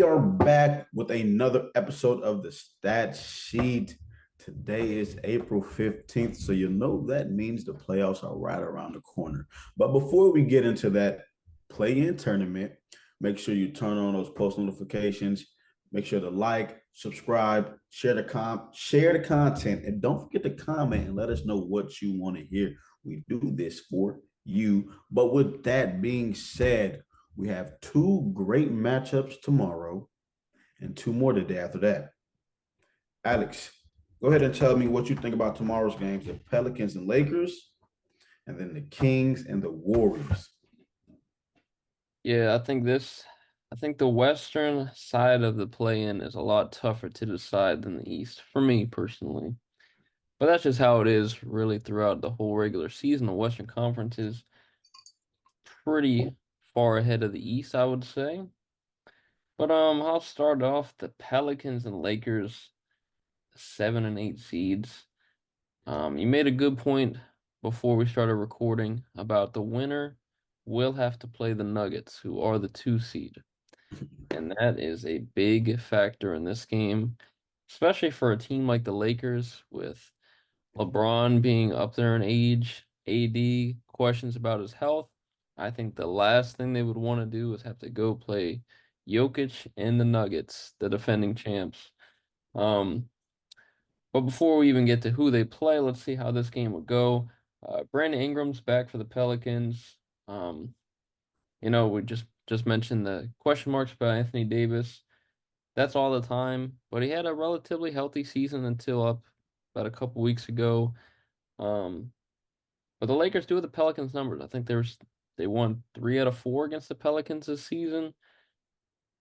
are back with another episode of the Stat Sheet. Today is April 15th, so you know that means the playoffs are right around the corner. But before we get into that play-in tournament, make sure you turn on those post notifications. Make sure to like, subscribe, share the content, and don't forget to comment and let us know what you want to hear. We do this for you. But with that being said, we have two great matchups tomorrow and two more the day after that. Alex, go ahead and tell me what you think about tomorrow's games, the Pelicans and Lakers, and then the Kings and the Warriors. Yeah, I think the western side of the play-in is a lot tougher to decide than the east, for me personally. But that's just how it is really throughout the whole regular season. The Western Conference is pretty far ahead of the East, I would say. But I'll start off the Pelicans and Lakers, 7 and 8 seeds. You made a good point before we started recording about the winner will have to play the Nuggets, who are the 2 seed. And that is a big factor in this game, especially for a team like the Lakers with LeBron being up there in age, AD, questions about his health. I think the last thing they would want to do is have to go play Jokic and the Nuggets, the defending champs. Um, but before we even get to who they play, let's see how this game would go. Brandon Ingram's back for the Pelicans. Um, we just mentioned the question marks about Anthony Davis. That's all the time, but he had a relatively healthy season until up about a couple weeks ago. Um, but the Lakers do have the Pelicans numbers. I think they won 3 out of 4 against the Pelicans this season,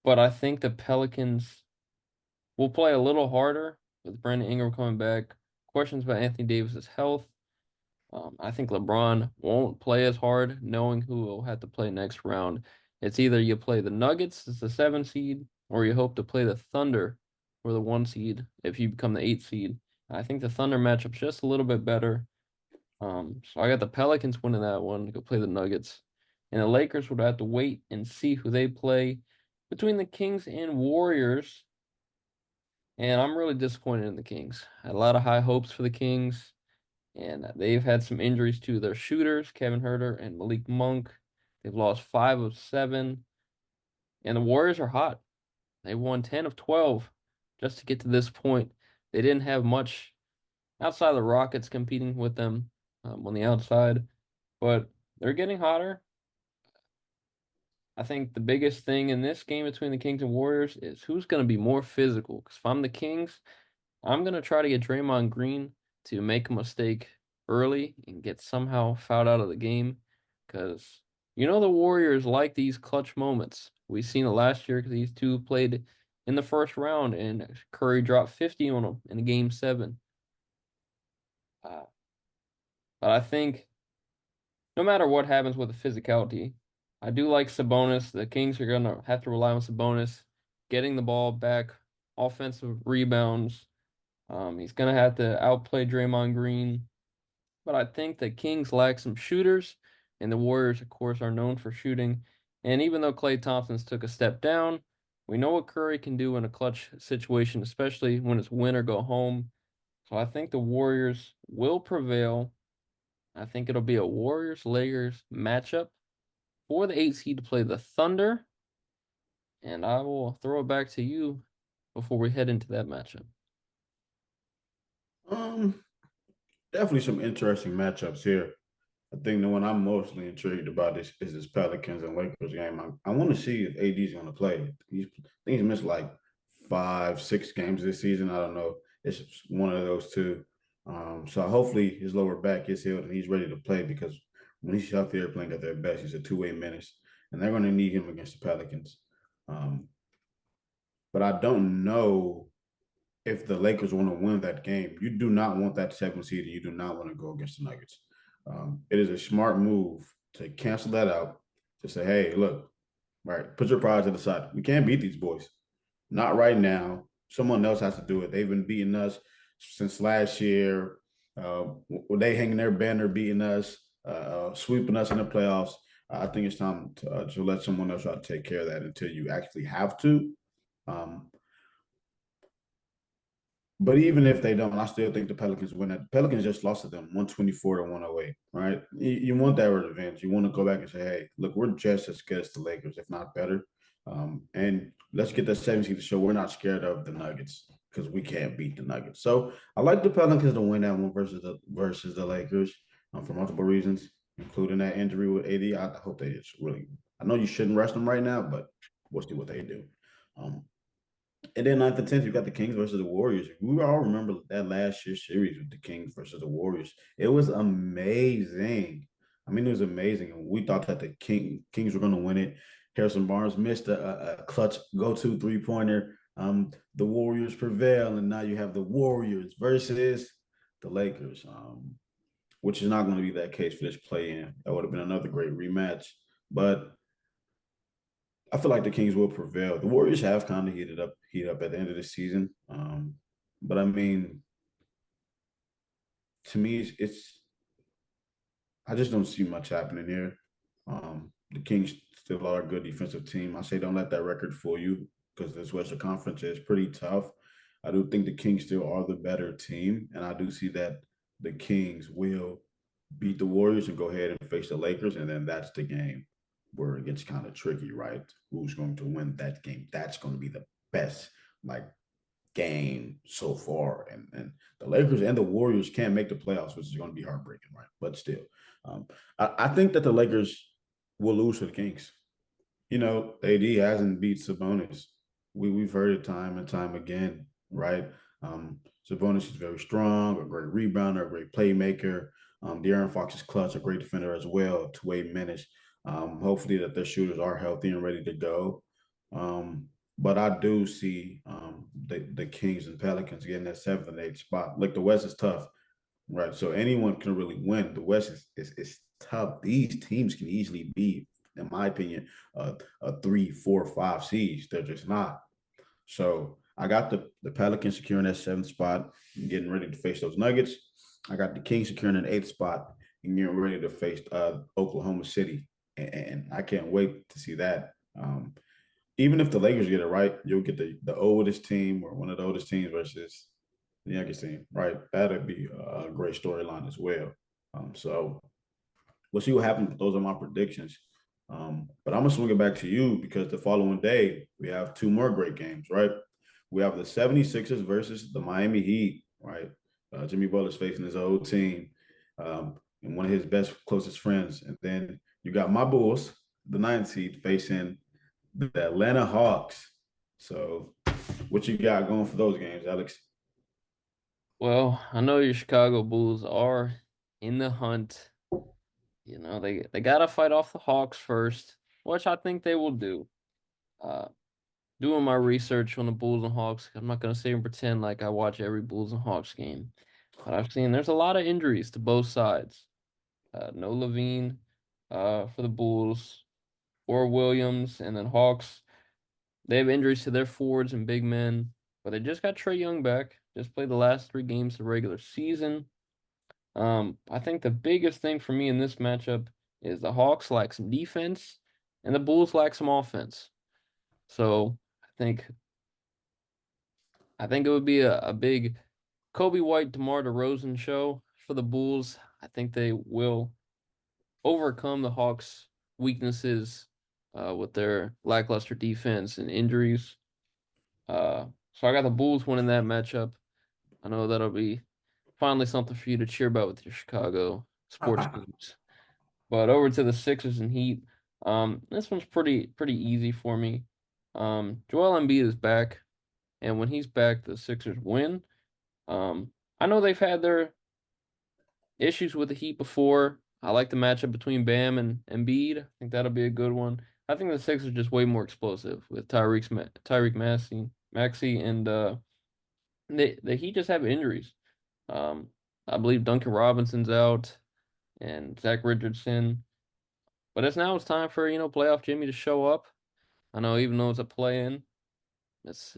but I think the Pelicans will play a little harder with Brandon Ingram coming back. Questions about Anthony Davis's health. I think LeBron won't play as hard, knowing who will have to play next round. It's either you play the Nuggets as the 7 seed, or you hope to play the Thunder for the 1 seed if you become the 8 seed. I think the Thunder matchup's just a little bit better. So I got the Pelicans winning that one to go play the Nuggets. And the Lakers would have to wait and see who they play between the Kings and Warriors. And I'm really disappointed in the Kings. I had a lot of high hopes for the Kings. And they've had some injuries to their shooters, Kevin Huerter and Malik Monk. They've lost 5 of 7. And the Warriors are hot. They won 10 of 12 just to get to this point. They didn't have much outside of the Rockets competing with them on the outside, but they're getting hotter. I think the biggest thing in this game between the Kings and Warriors is who's going to be more physical. Because if I'm the Kings, I'm going to try to get Draymond Green to make a mistake early and get somehow fouled out of the game. Because the Warriors like these clutch moments. We've seen it last year because these two played in the first round and Curry dropped 50 on them in game 7. Uh, but I think no matter what happens with the physicality, I do like Sabonis. The Kings are going to have to rely on Sabonis getting the ball back, offensive rebounds. He's going to have to outplay Draymond Green. But I think the Kings lack some shooters, and the Warriors, of course, are known for shooting. And even though Klay Thompson's took a step down, we know what Curry can do in a clutch situation, especially when it's win or go home. So I think the Warriors will prevail. I think it'll be a Warriors-Lakers matchup for the 8 seed to play the Thunder. And I will throw it back to you before we head into that matchup. Um, Definitely some interesting matchups here. I think the one I'm mostly intrigued about is this Pelicans and Lakers game. I want to see if AD's going to play. I think he's missed like 5, 6 games this season. I don't know. It's one of those two. So hopefully his lower back is healed and he's ready to play because when he's out there playing at their best, he's a two-way menace, and they're going to need him against the Pelicans. Um, but I don't know if the Lakers want to win that game. You do not want that 7 seed, and you do not want to go against the Nuggets. It is a smart move to cancel that out. To say, hey, look, all right, put your pride to the side. We can't beat these boys. Not right now. Someone else has to do it. They've been beating us since last year. They hanging their banner, beating us, sweeping us in the playoffs. I think it's time to let someone else try to take care of that until you actually have to. Um, but even if they don't, I still think the Pelicans win. That Pelicans just lost to them 124 to 108, right? You want that revenge. You want to go back and say, hey, look, we're just as good as the Lakers, if not better. And let's get that 17 to show we're not scared of the Nuggets because we can't beat the Nuggets. So I like the Pelicans to win that one versus the Lakers for multiple reasons, including that injury with AD. I hope they just really. I know you shouldn't rest them right now, but we'll see what they do. Um, and then 9th and 10th, you got the Kings versus the Warriors. We all remember that last year's series with the Kings versus the Warriors. It was amazing. I mean, it was amazing. And we thought that the Kings were going to win it. Harrison Barnes missed a clutch go-to three-pointer. The Warriors prevail, and now you have the Warriors versus the Lakers, which is not going to be that case for this play-in. That would have been another great rematch. But I feel like the Kings will prevail. The Warriors have kind of heated up at the end of the season. But I mean, to me, it's I just don't see much happening here. The Kings still are a good defensive team. I say don't let that record fool you because this Western Conference is pretty tough. I do think the Kings still are the better team, and I do see that the Kings will beat the Warriors and go ahead and face the Lakers, and then that's the game where it gets kind of tricky, right? Who's going to win that game? That's going to be the best like game so far. And the Lakers and the Warriors can't make the playoffs, which is going to be heartbreaking, right? But still, I think that the Lakers will lose to the Kings. AD hasn't beat Sabonis. We've heard it time and time again, right? Sabonis is very strong, a great rebounder, a great playmaker. De'Aaron Fox is clutch, a great defender as well, two-way minutes. Hopefully that their shooters are healthy and ready to go. But I do see the Kings and Pelicans getting that seventh and eighth spot. Like the West is tough, right? So anyone can really win. The West is tough. These teams can easily be, in my opinion, a 3, 4, 5 seeds. They're just not. So I got the Pelicans securing that seventh spot and getting ready to face those Nuggets. I got the Kings securing an eighth spot and getting ready to face Oklahoma City. And I can't wait to see that. Even if the Lakers get it right, you'll get the oldest team or one of the oldest teams versus the youngest team, right? That'd be a great storyline as well. So we'll see what happens. Those are my predictions. But I'm gonna swing it back to you because the following day we have two more great games, right? We have the 76ers versus the Miami Heat, right? Jimmy Butler's facing his old team and one of his best, closest friends. And then you got my Bulls, the ninth seed, facing the Atlanta Hawks. So, what you got going for those games, Alex? Well, I know your Chicago Bulls are in the hunt. They gotta fight off the Hawks first, which I think they will do. Uh, Doing my research on the Bulls and Hawks, I'm not gonna sit here and pretend like I watch every Bulls and Hawks game, but I've seen there's a lot of injuries to both sides. No Levine, for the Bulls, or Williams, and then Hawks. They have injuries to their forwards and big men, but they just got Trae Young back. Just played the last 3 games of the regular season. I think the biggest thing for me in this matchup is the Hawks lack some defense and the Bulls lack some offense. So think I think it would be a big Kobe White, DeMar DeRozan show for the Bulls. I think they will overcome the Hawks' weaknesses with their lackluster defense and injuries. So I got the Bulls winning that matchup. I know that'll be finally something for you to cheer about with your Chicago sports teams. But over to the Sixers and Heat. This one's pretty easy for me. Joel Embiid is back, and when he's back, the Sixers win. I know they've had their issues with the Heat before. I like the matchup between Bam and Embiid. I think that'll be a good one. I think the Sixers are just way more explosive with Tyreek Maxey, and the Heat just have injuries. I believe Duncan Robinson's out and Zach Richardson. But it's time for, playoff Jimmy to show up. I know even though it's a play-in, it's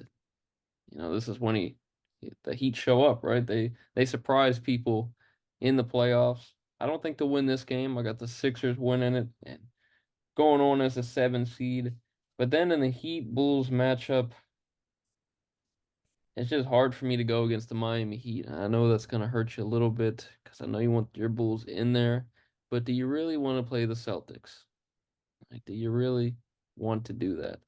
this is when the Heat show up, right? They surprise people in the playoffs. I don't think they'll win this game. I got the Sixers winning it and going on as a 7 seed. But then in the Heat Bulls matchup, It's just hard for me to go against the Miami Heat. I know that's gonna hurt you a little bit because I know you want your Bulls in there, but do you really want to play the Celtics? Like, do you really want to do that?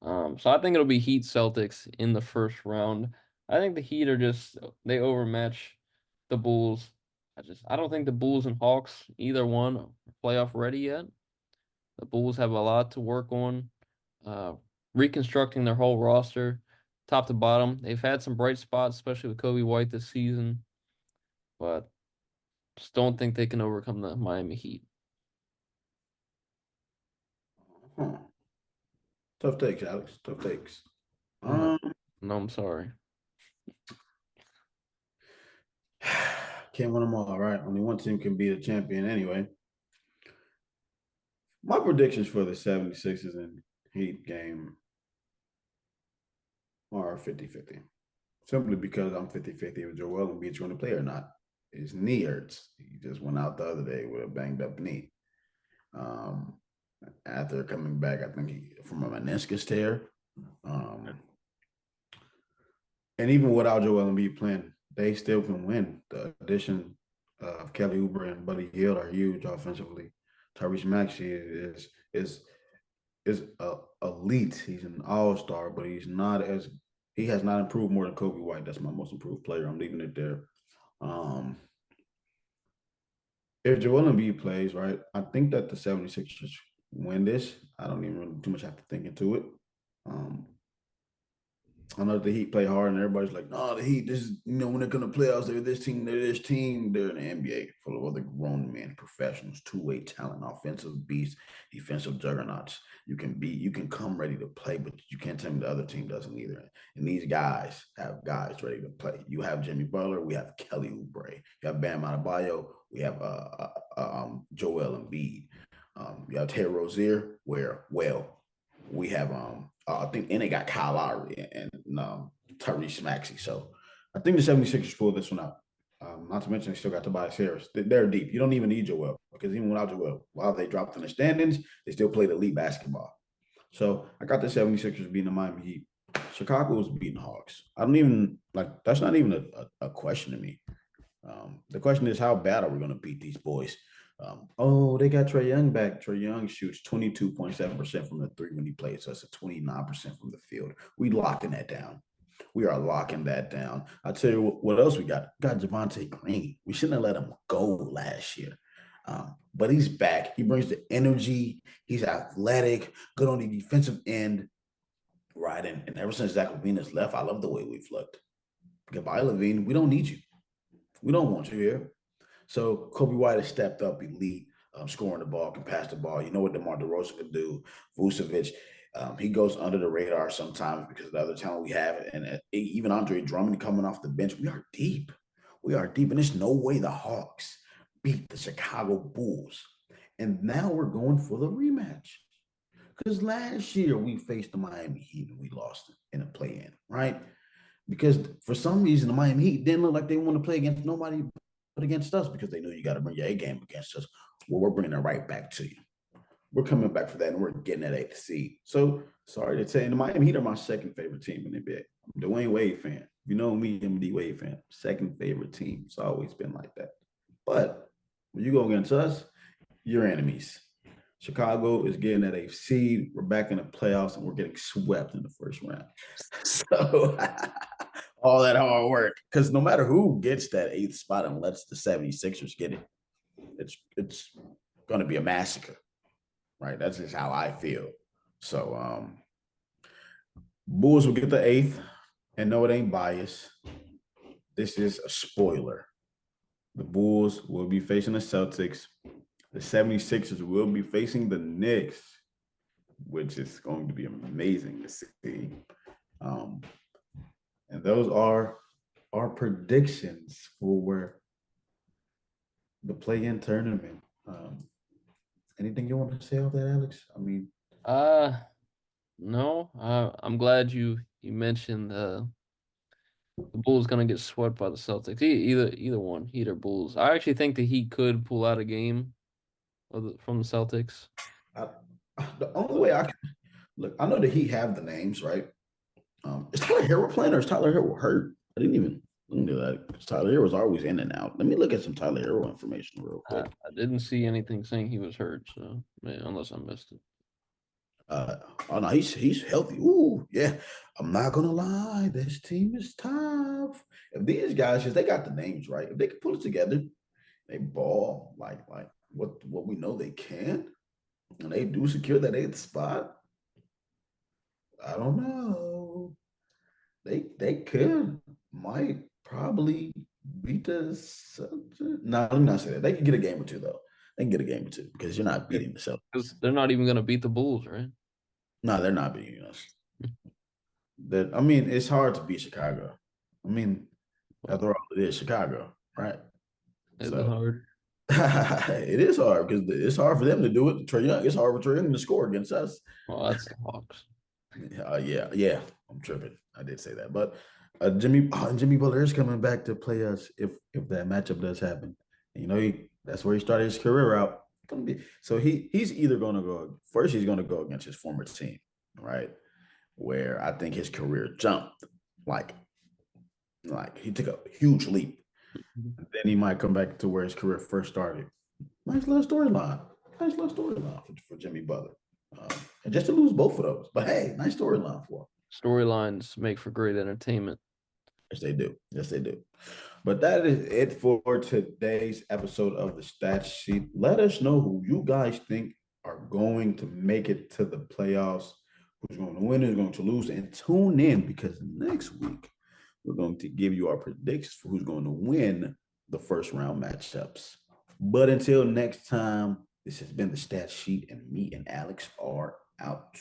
So I think it'll be Heat Celtics in the first round. I think the Heat are just they overmatch the Bulls. I don't think the Bulls and Hawks either one are playoff ready yet. The Bulls have a lot to work on, uh, reconstructing their whole roster, top to bottom. They've had some bright spots, especially with Kobe White this season, but just don't think they can overcome the Miami Heat. Huh. Tough takes, Alex. Tough takes. No, Um, no, I'm sorry. can't win them all, right? Only one team can be the champion anyway. My predictions for the 76ers and Heat game are 50-50. Simply because I'm 50-50 if Joel Embiid's going to play or not. His knee hurts. He just went out the other day with a banged up knee. Um, After coming back, I think from a meniscus tear. Um, and even without Joel Embiid playing, they still can win. The addition of Kelly Oubre and Buddy Hield are huge offensively. Tyrese Maxey is elite. He's an all star, but he has not improved more than Kobe White. That's my most improved player. I'm leaving it there. Um, if Joel Embiid plays, right, I think that the 76ers win this. I don't even really too much have to think into it. Um, I know the Heat play hard, and everybody's like, "No, the Heat. This is when they're gonna playoffs. They're this team. They're this team. They're in the NBA full of other grown men, professionals, two-way talent, offensive beasts, defensive juggernauts. You can come ready to play, but you can't tell me the other team doesn't either. And these guys have guys ready to play. You have Jimmy Butler. We have Kelly Oubre. You have Bam Adebayo. We have Joel Embiid. You have Terry Rozier. We have I think and they got Kyle Lowry and Tyrese Maxey. So I think the 76ers pulled this one out. Not to mention they still got Tobias Harris. They're deep. You don't even need Joel because even without Joel, while they dropped in the standings, they still played elite basketball. So I got the 76ers beating the Miami Heat. Chicago was beating the Hawks. I don't even like that's not even a question to me. The question is, how bad are we going to beat these boys? They got Trae Young back. Trae Young shoots 22.7% from the three when he plays. So that's a 29% from the field. We locking that down. We are locking that down. I'll tell you what else we got. We got Javante Green. We shouldn't have let him go last year. But he's back. He brings the energy. He's athletic, good on the defensive end. Right. And ever since Zach LaVine has left, I love the way we've looked. Goodbye, LaVine. We don't need you. We don't want you here. So Kobe White has stepped up elite, scoring the ball, can pass the ball. You know what DeMar DeRozan can do. Vucevic, he goes under the radar sometimes because of the other talent we have. And even Andre Drummond coming off the bench, we are deep. We are deep. And there's no way the Hawks beat the Chicago Bulls. And now we're going for the rematch. Because last year we faced the Miami Heat and we lost in a play-in, right? Because for some reason the Miami Heat didn't look like they want to play against nobody but against us because they knew you got to bring your A game against us. Well, we're bringing it right back to you. We're coming back for that, and we're getting that eighth seed. So sorry to say, the Miami Heat are my second favorite team in the NBA. I'm a Dwayne Wade fan. You know me, I'm a D Wade fan. Second favorite team. It's always been like that. But when you go against us, you're enemies. Chicago is getting that eighth seed. We're back in the playoffs, and we're getting swept in the first round. So all that hard work. Because no matter who gets that eighth spot and lets the 76ers get it, it's going to be a massacre, right? That's just how I feel. So Bulls will get the eighth, and no, it ain't biased. This is a spoiler. The Bulls will be facing the Celtics. The 76ers will be facing the Knicks, which is going to be amazing to see. Um, and those are our predictions for the play-in tournament. Anything you want to say off that, Alex? I mean, Uh, no. I'm glad you mentioned the Bulls gonna get swept by the Celtics. Either one, Heat or Bulls. I actually think the Heat could pull out a game from the Celtics. I, the only way I can look, I know that he have the names right, Is Tyler Hero playing or is Tyler Hero hurt? I didn't even look into that because Tyler Hero was always in and out. Let me look at some Tyler Hero information real I, quick. I didn't see anything saying he was hurt, so man, unless I missed it. Uh, oh no, he's healthy. Ooh, yeah. I'm not gonna lie, this team is tough. If these guys, if they got the names right, if they can pull it together, they ball like what we know they can, and they do secure that eighth spot. I don't know. They could might probably beat the Celtics. No, let me not say that. They can get a game or two though. They can get a game or two because you're not beating the Because Celtics. they're not even gonna beat the Bulls, right? No, they're not beating us. That I mean, it's hard to beat Chicago. I mean, Well, after all, it is Chicago, right? is it So hard? it is hard because it's hard for them to do it. Trae Young, it's hard for Trae Young to score against us. Well, that's the Hawks. Yeah. I'm tripping. I did say that, but Jimmy Butler is coming back to play us if that matchup does happen. And, that's where he started his career out. Gonna be so he's either going to go first. He's going to go against his former team, right? Where I think his career jumped like he took a huge leap. Mhm. And then he might come back to where his career first started. Nice little storyline. Nice little storyline for Jimmy Butler. And just to lose both of those. But hey, nice storyline for him. Storylines make for great entertainment. Yes, they do. Yes, they do. But that is it for today's episode of the Stat Sheet. Let us know who you guys think are going to make it to the playoffs, who's going to win, who's going to lose, and tune in because next week we're going to give you our predictions for who's going to win the first round matchups. But until next time, this has been the Stat Sheet, and me and Alex are out.